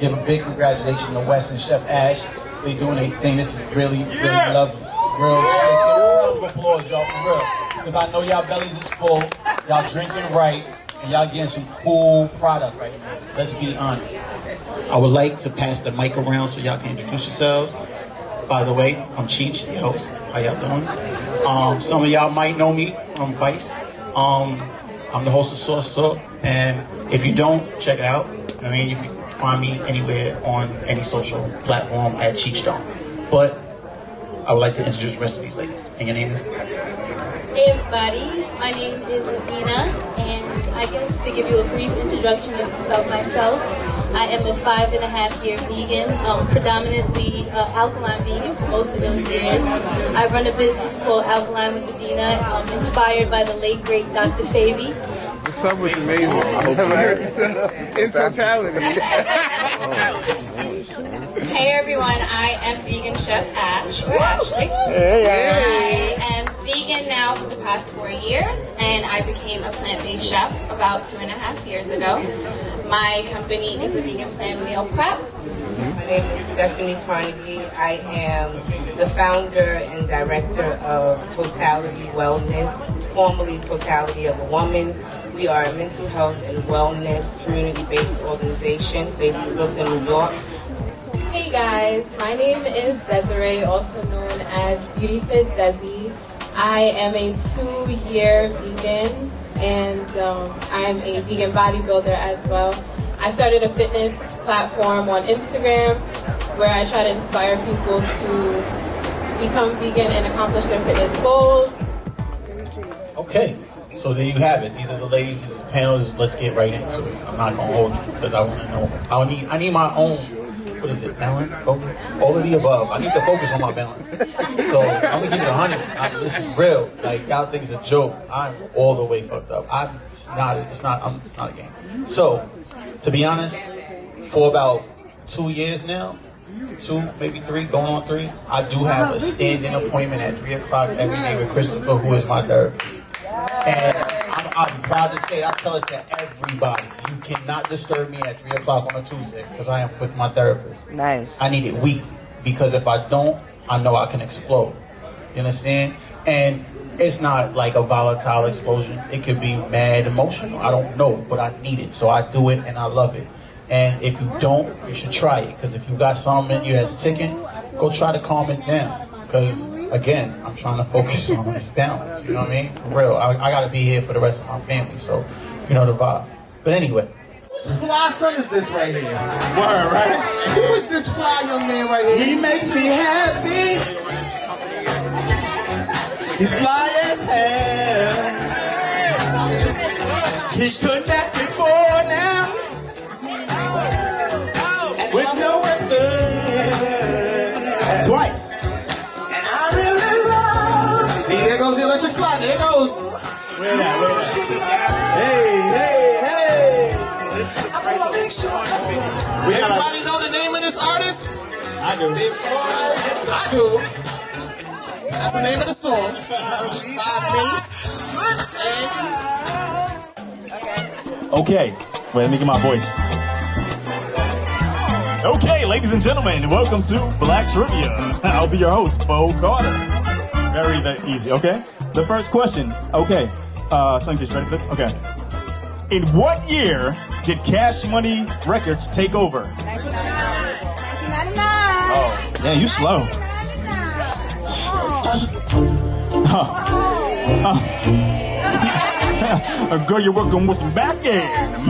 give a big congratulations to Wes and Chef Ash. They doing their thing. This is really lovely. Real. Round of applause, y'all, for real. Because I know y'all bellies is full. Y'all drinking right. And y'all getting some cool product right now. Let's be honest. I would like to pass the mic around so y'all can introduce yourselves. By the way, I'm Cheech, your host. How y'all doing? Some of y'all might know me from Vice. I'm the host of Sauce Talk. And if you don't, check it out. I mean, you can find me anywhere on any social platform at Cheech Dog. But I would like to introduce the rest of these ladies. And your name is? Hey everybody, my name is Adina, and I guess to give you a brief introduction of myself, I am a 5.5-year vegan, predominantly alkaline vegan for most of those years. I run a business called Alkaline with Adina, inspired by the late great Dr. Savy. The sub was amazing. In totality. Hey everyone, I am vegan chef Ash, or Ashley. Hey. I am vegan now for the past 4 years, and I became a plant-based chef about 2.5 years ago. My company is the Vegan Plant Meal Prep. My name is Stephanie Carnegie. I am the founder and director of Totality Wellness, formerly Totality of a Woman. We are a mental health and wellness community-based organization based in Brooklyn, New York. Hey guys, my name is Desiree, also known as Beauty Fit Desi. I am a 2-year vegan, and I am a vegan bodybuilder as well. I started a fitness platform on Instagram where I try to inspire people to become vegan and accomplish their fitness goals. Okay, so there you have it. These are the ladies, these are the panels. Let's get right into it. I'm not gonna hold you because I want to know. I need my own. What is it? Balance? Focus? All of the above. I need to focus on my balance. So I'm gonna give you 100. This is real. Like y'all think it's a joke. I'm all the way fucked up. It's not a game. So, to be honest, for about 2 years now, 2, maybe 3, going on 3, I do have a standing appointment at 3 o'clock every day with Christopher, who is my therapist. And I'm proud to say, I tell it to everybody, you cannot disturb me at 3 o'clock on a Tuesday because I am with my therapist. Nice. I need it weekly because if I don't, I know I can explode. You understand? And it's not like a volatile explosion. It could be mad emotional. I don't know, but I need it. So I do it and I love it. And if you don't, you should try it. Because if you got something in you that's ticking, go try to calm it down. Because, again, I'm trying to focus on this balance. You know what I mean? For real. I got to be here for the rest of my family. So, you know the vibe. But anyway. Whose fly son is this right here? Word, right? Who is this fly young man right here? He makes me happy. He's fly as hell. He's connected for now. With no weapon. Twice. And I really love. See, there goes the electric slide. There it goes. Where that? Hey. Anybody know the name of this artist? I do. That's the name of the song. 5 minutes. Okay. Wait, let me get my voice. Okay, ladies and gentlemen, welcome to Black Trivia. I'll be your host, Bo Carter. Very easy, okay? The first question, okay. Sunkish, ready for this? Okay. In what year did Cash Money Records take over? 1999. Oh, yeah, you slow. Girl, you're working with some back end.